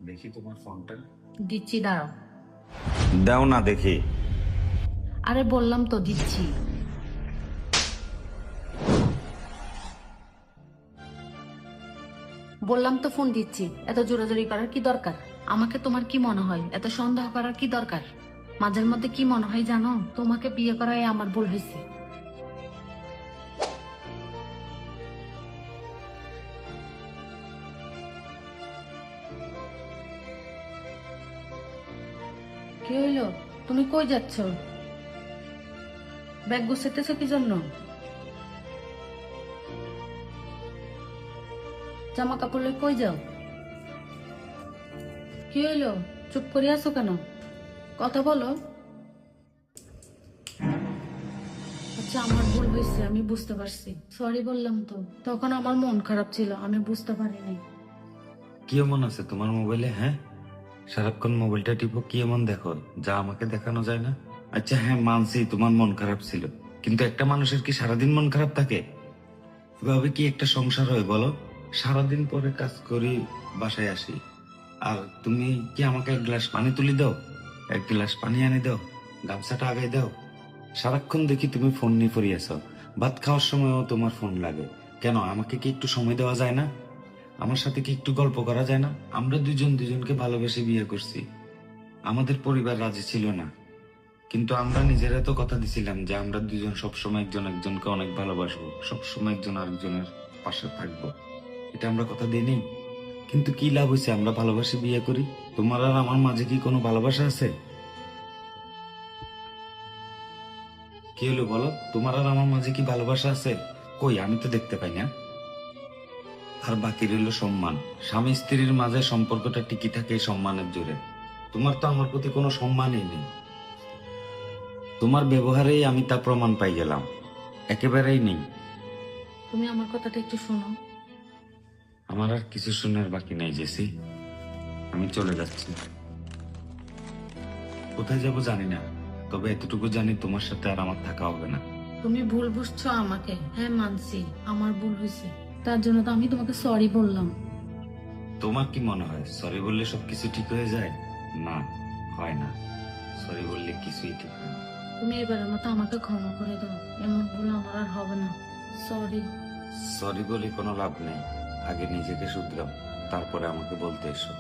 দেখি তোমার ফোনটা। দিচ্ছি, দাঁড়াও। দাও না দেখি। আরে বললাম তো দিচ্ছি। বললাম তো ফোন দিচ্ছি, এত জোরাজোরি করার কি দরকার? আমাকে তোমার কি মনে হয়? এত সন্দেহ করার কি দরকার? মাঝের মধ্যে কি মনে হয় জানো, তোমাকে বিয়ে করাই আমার ভুল হয়েছে। কি হইলো? তুমি কই যাচ্ছ? ব্যাগ গুছাইতেছো কি জন্য? জামা কাপড় লই কই যাও? কি হইলো? চুপ করে আছো কেন? কথা বলো। আচ্ছা, আমার ভুল হয়েছে, আমি বুঝতে পারছি। সরি বললাম তো, তখন আমার মন খারাপ ছিল, আমি বুঝতে পারিনি। কি এমন আছে তোমার মোবাইলে? হ্যাঁ, সারাক্ষণ মোবাইলটা টিপো, কি এমন দেখো যা আমাকে দেখানো যায় না? আচ্ছা হ্যাঁ, মানছি তোমার মন খারাপ ছিল, কিন্তু একটা মানুষের কি সারাদিন মন খারাপ থাকে? এভাবে কি একটা সংসার হয় বলো? সারাদিন পরে কাজ করি, বাসায় আসি, আর তুমি কি আমাকে এক গ্লাস পানি তুলি দাও, এক গ্লাস পানি আনি দাও, গামছাটা আগাই দাও? সারাক্ষণ দেখি তুমি ফোন নিয়ে পড়ে আছো, ভাত খাওয়ার সময়ও তোমার ফোন লাগে। কেন, আমাকে কি একটু সময় দেওয়া যায় না? আমার সাথে কি একটু গল্প করা যায় না? আমরা দুজন দুজনকে ভালোবেসে বিয়ে করছি, আমাদের পরিবার রাজি ছিল না, কিন্তু আমরা নিজেরা তো কথা দিছিলাম যে আমরা দুজন সবসময় একজন একজনকে অনেক ভালোবাসবো, সবসময় একজন আরেকজনের পাশে থাকবো। এটা আমরা কথা দিইনি? কিন্তু কি লাভ হয়েছে আমরা ভালোবাসে বিয়ে করি? তোমার আর আমার মাঝে কি কোনো ভালোবাসা আছে? কি হলো বলো, তোমার আর আমার মাঝে কি ভালোবাসা আছে? কই, আমি তো দেখতে পাই না। আর বাকি রইল সম্মান। স্বামী স্ত্রীর মাঝে সম্পর্কটা টিকে থাকে এই সম্মানের জোরে। তোমার তো আমার প্রতি কোনো সম্মানই নেই, তোমার ব্যবহারেই আমি তা প্রমাণ পাই গেলাম, একেবারেই নেই। তুমি আমার কথাটা একটু শোনো। আমার আর কিছু শোনার বাকি নাই জেসি, আমি চলে যাচ্ছি। কোথায় যাব জানি না, তবে এতটুকু জানি তোমার সাথে আর আমার থাকা হবে না। তুমি ভুল বুঝছো আমাকে। হ্যাঁ মানছি, আমার ভুল হয়েছে, তার জন্য তো আমি তোমাকে সরি বললাম। তোমার কি মনে হয় সরি বললে সবকিছু ঠিক হয়ে যায়? না, হয় না। সরি বললে কিছুই ঠিক হয় না। তুমি এবারের মতো আমাকে ক্ষমা করে দাও, এমন ভুল আমার আর হবে না। সরি। সরি বলে কোনো লাভ নেই, আগে নিজেকে শুধরাও, তারপরে আমাকে বলতে এসো।